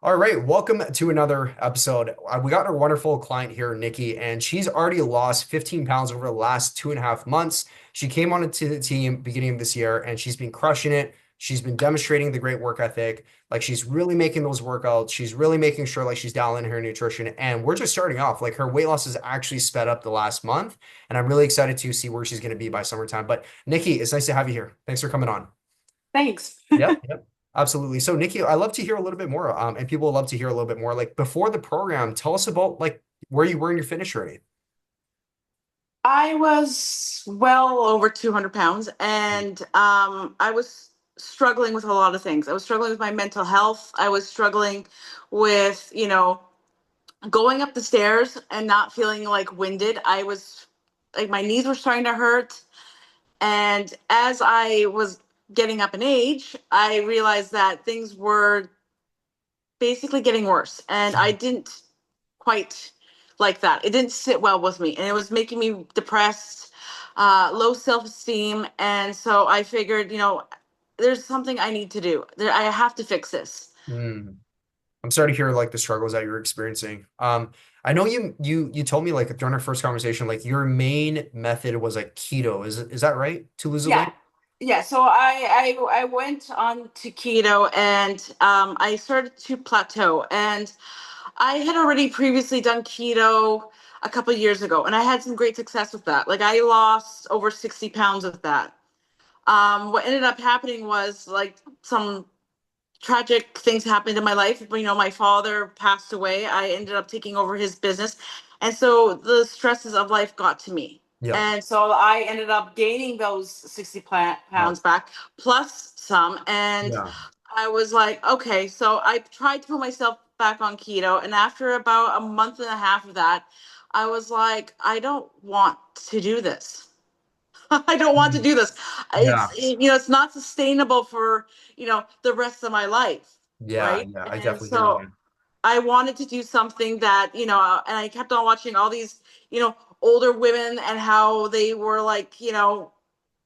All right, welcome to another episode. We got our wonderful client here, Nikki, and she's already lost 15 pounds over the last 2.5 months. She came on to the team beginning of this year, and she's been crushing it. She's been demonstrating the great work ethic. Like she's really making those workouts. She's really making sure like she's dialing in her nutrition. And we're just starting off. Like her weight loss has actually sped up the last month, and I'm really excited to see where she's going to be by summertime. But Nikki, it's nice to have you here. Thanks for coming on. Thanks. Yep. Absolutely. So, Nikki, I love to hear a little bit more, and people love to hear a little bit more. Like before the program, tell us about like where you were in your fitness journey. I was well over 200 pounds and I was struggling with a lot of things. I was struggling with my mental health. I was struggling with, going up the stairs and not feeling like winded. I was like, my knees were starting to hurt. And as I was getting up in age, I realized that things were basically getting worse. And I didn't quite like that. It didn't sit well with me, and it was making me depressed, low self-esteem. And so I figured, there's something I need to do. I have to fix this. Mm. I'm sorry to hear like the struggles that you're experiencing. I know you told me like during our first conversation, like your main method was like keto. Is that right? To lose the Yeah. weight? Yeah, so I went on to keto and I started to plateau, and I had already previously done keto a couple of years ago, and I had some great success with that. Like I lost over 60 pounds with that. What ended up happening was like some tragic things happened in my life. My father passed away. I ended up taking over his business. And so the stresses of life got to me. Yeah. And so I ended up gaining those 60 Wow. pounds back plus some. And Yeah. I was like, okay, so I tried to put myself back on keto. And after about a month and a half of that, I was like, I don't want to do this. I don't want to Mm. do this. Yeah. It's not sustainable for, the rest of my life, Yeah. right? Yeah. I And definitely hear so you. I wanted to do something that, and I kept on watching all these, older women and how they were like,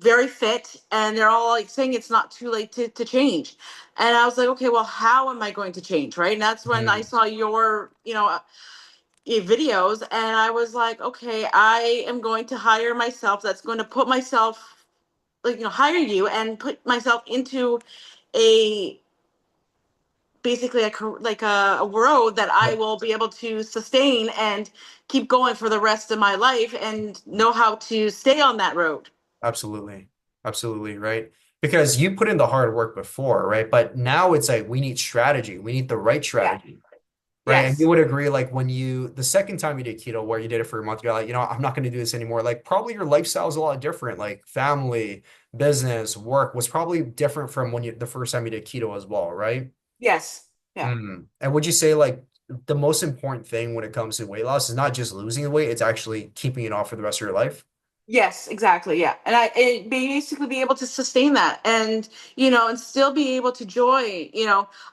very fit, and they're all like saying it's not too late to change. And I was like, okay, well, how am I going to change? Right. And that's when I Mm. saw your, videos, and I was like, okay, I am going to hire myself. That's going to put myself, like, hire you and put myself into a basically like a road that I Yep. will be able to sustain and keep going for the rest of my life and know how to stay on that road. Absolutely. Absolutely, right? Because you put in the hard work before, right? But now it's like we need strategy. We need the right Yeah. strategy, right? And you Yes. would agree, like when the second time you did keto, where you did it for a month, you're like, I'm not going to do this anymore. Like probably your lifestyle is a lot different. Like family, business, work was probably different from when the first time you did keto as well, right? Yes. Yeah. And would you say like the most important thing when it comes to weight loss is not just losing the weight, it's actually keeping it off for the rest of your life? Yes, exactly. Yeah. And basically be able to sustain that and, and still be able to enjoy,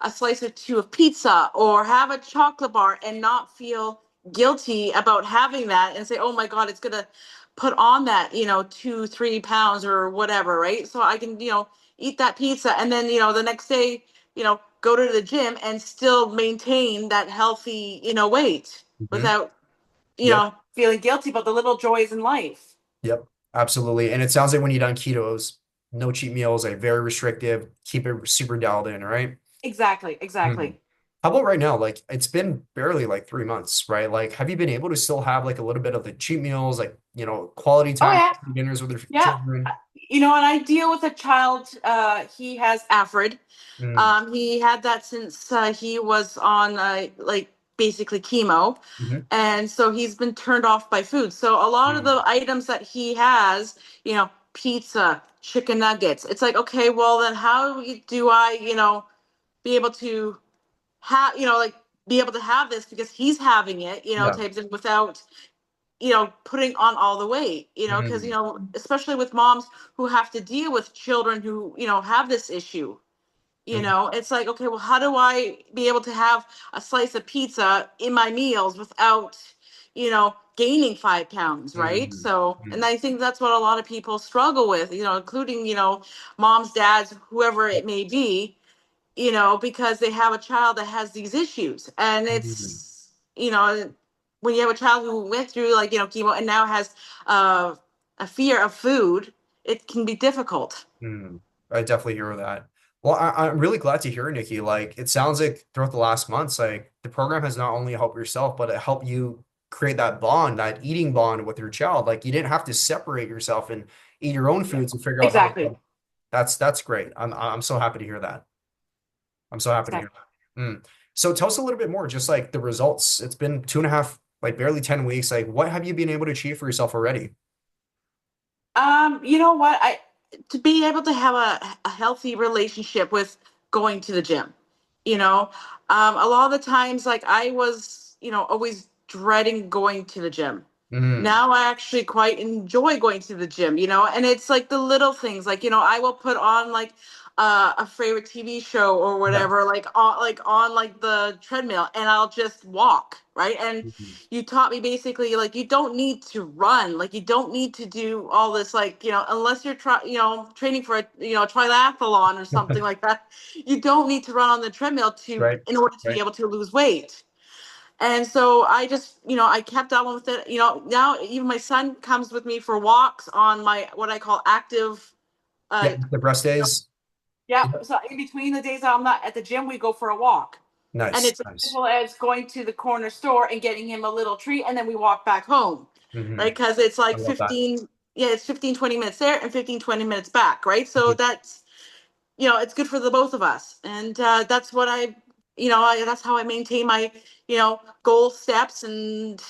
a slice or two of pizza or have a chocolate bar and not feel guilty about having that and say, oh my God, it's going to put on that, 2, 3 pounds or whatever. Right. So I can, eat that pizza and then, the next day, go to the gym and still maintain that healthy, weight Hmm. without, Yep. feeling guilty about the little joys in life. Yep. Absolutely. And it sounds like when you done ketos, no cheat meals, like very restrictive, keep it super dialed in, right? Exactly, Hmm. exactly. How about right now? Like it's been barely like 3 months, right? Like have you been able to still have like a little bit of the cheat meals, like, quality Oh time, yeah, dinners with your yeah. children? And I deal with a child. He has AFRID. Mm. He had that since he was on like basically chemo, Hmm. and so he's been turned off by food. So a lot of Mm. the items that he has, pizza, chicken nuggets. It's like, okay, well then how do I, be able to have, like be able to have this because he's having it, Yeah. type thing without putting on all the weight, because, Mm. especially with moms who have to deal with children who, have this issue, Mm. it's like, okay, well, how do I be able to have a slice of pizza in my meals without, gaining 5 pounds, right? Mm. So, and Mm. I think that's what a lot of people struggle with, including, moms, dads, whoever it may be, because they have a child that has these issues. And Mm, when you have a child who went through like, chemo and now has uh, a fear of food, it can be difficult. mm. I definitely hear that. Well, I'm really glad to hear, Nikki. Like, it sounds like throughout the last months, like the program has not only helped yourself, but it helped you create that bond, that eating bond with your child. Like, you didn't have to separate yourself and eat your own Yeah. foods and figure out how Exactly. to. That's great. I'm so happy to hear that. I'm so happy to hear Exactly. that. So tell us a little bit more, just like the results. It's been 2.5, like barely 10 weeks. Like, what have you been able to achieve for yourself already? You know what? I To be able to have a healthy relationship with going to the gym, you know, a lot of the times, like I was, always dreading going to the gym. Mm, Now I actually quite enjoy going to the gym, and it's like the little things, like, I will put on like a favorite TV show or yeah. whatever, like on like the treadmill, and I'll just walk, right? And Mhm. you taught me basically like you don't need to run, like you don't need to do all this, like, unless you're training for a triathlon or something like that. You don't need to run on the treadmill to Right. in order to be Right. able to lose weight. And so I just, I kept on with it. Now even my son comes with me for walks on my what I call active. Yeah. uh The breast days. yeah, Yep. so in between the days that I'm not at the gym, we go for a walk. And Nice. it's as Nice. simple as going to the corner store and getting him a little treat, and then we walk back home, Hmm. right? Because it's I like love that. 15, yeah, it's 15, 20 minutes there and 15, 20 minutes back, right? So Mhm. that's, it's good for the both of us. And that's what that's how I maintain my, goal steps and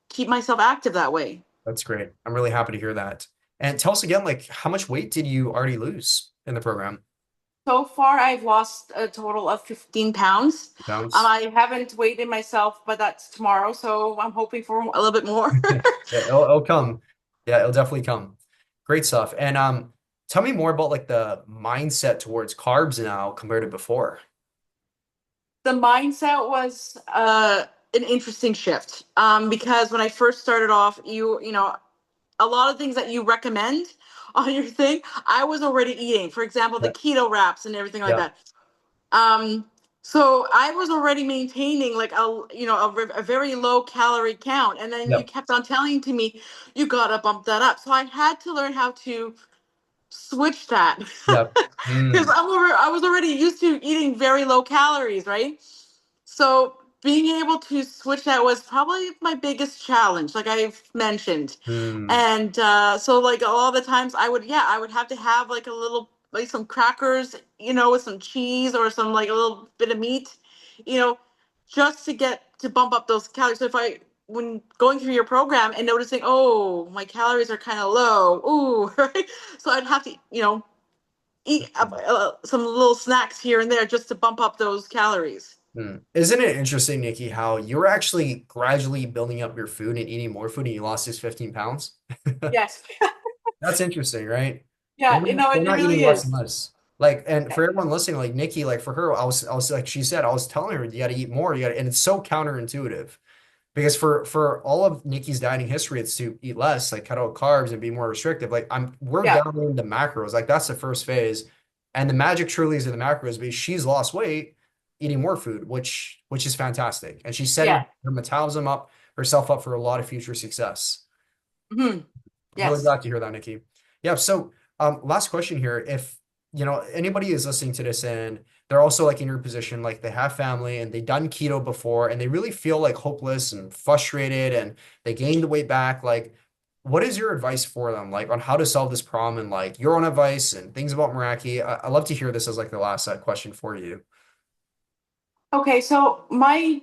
keep myself active that way. That's great. I'm really happy to hear that. And tell us again, like, how much weight did you already lose in the program? So far, I've lost a total of 15 pounds. Pounds? I haven't weighed in myself, but that's tomorrow. So I'm hoping for a little bit more. Yeah, it'll come. Yeah, it'll definitely come. Great stuff. And tell me more about like the mindset towards carbs now compared to before. The mindset was an interesting shift, because when I first started off, a lot of things that you recommend on your thing, I was already eating. For example, the Yeah. keto wraps and everything like Yeah. that. Um, so I was already maintaining like a very low calorie count, and then you Yep. kept on telling to me you gotta bump that up. So I had to learn how to switch that Yep. because Mm. I was already used to eating very low calories, right? So being able to switch that was probably my biggest challenge, like I've mentioned. Mm. And so like a lot of the times I would have to have like a little, like some crackers, with some cheese or some like a little bit of meat, you know, just to get to bump up those calories. So if I when going through your program and noticing, oh, my calories are kind of low, ooh, right? So I'd have to, eat some little snacks here and there just to bump up those calories. Mm. Isn't it interesting, Nikki, how you're actually gradually building up your food and eating more food and you lost just 15 pounds? Yes. That's interesting, right? Yeah, We're it not eating really less is. and less. Like, and for everyone listening, like Nikki, like for her, I was like she said, I was telling her you got to eat more. You got, and it's so counterintuitive because for all of Nikki's dieting history, it's to eat less, like cut out carbs and be more restrictive. Like we're Yeah. down in the macros. Like that's the first phase, and the magic truly is in the macros because she's lost weight eating more food, which is fantastic, and she's setting Yeah. her metabolism up herself up for a lot of future success. Hmm. Really Yes. glad to hear that, Nikki. Yeah. So, last question here. If, anybody is listening to this and they're also like in your position, like they have family and they've done keto before and they really feel like hopeless and frustrated and they gained the weight back, like, what is your advice for them, like on how to solve this problem and like your own advice and things about Meraki? I love to hear this as like the last question for you. Okay, so my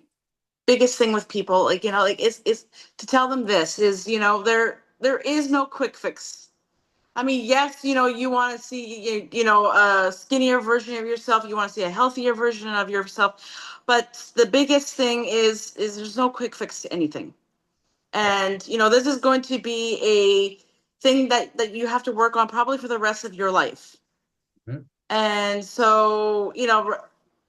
biggest thing with people, like, like is to tell them this is, there is no quick fix. I mean, yes, you want to see, a skinnier version of yourself, you want to see a healthier version of yourself, but the biggest thing is there's no quick fix to anything. And this is going to be a thing that you have to work on probably for the rest of your life. Mhm. And so,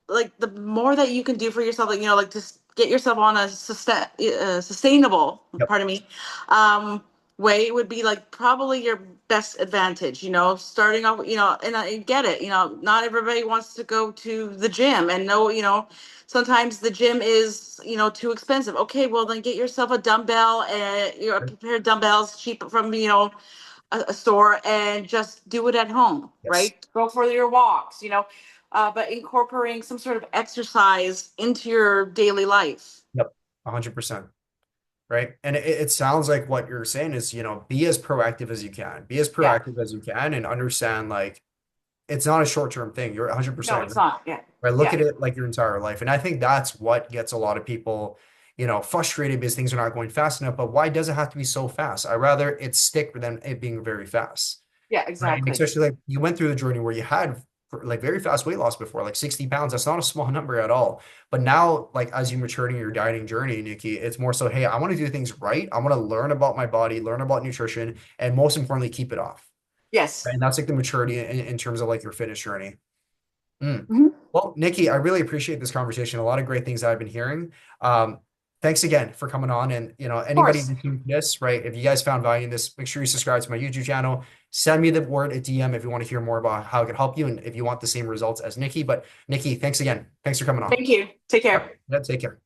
like the more that you can do for yourself, like, like just get yourself on a sustainable, Yep. pardon me, um, way would be like probably your best advantage, starting off, and I get it, not everybody wants to go to the gym and no, sometimes the gym is, too expensive. Okay, well then get yourself a dumbbell and a pair of dumbbells cheap from, a store and just do it at home, Yes. right? Go for your walks, but incorporating some sort of exercise into your daily life. Yep. 100%. Right. And it sounds like what you're saying is, be as proactive as you can, be as Yeah. proactive as you can, and understand like it's not a short-term thing. You're No, 100% it's not. Yeah. right. Look Yeah. at it like your entire life. And I think that's what gets a lot of people, frustrated because things are not going fast enough. But why does it have to be so fast? I rather it stick than it being very fast. Yeah, Right. And exactly. especially like you went through the journey where you had like very fast weight loss before, like 60 pounds. That's not a small number at all. But now, like as you mature in your dieting journey, Nikki, it's more so, hey, I want to do things right. I want to learn about my body, learn about nutrition, and most importantly, keep it off. Yes. Right? And that's like the maturity in terms of like your fitness journey. Mm. Mhm. Well, Nikki, I really appreciate this conversation. A lot of great things that I've been hearing. Um, Thanks again for coming on. And Of anybody course. listening to this, right? If you guys found value in this, make sure you subscribe to my YouTube channel. Send me the word at DM if you want to hear more about how I can help you and if you want the same results as Nikki. But Nikki, thanks again. Thanks for coming on. Thank you. Take All right. care. Yeah, take care.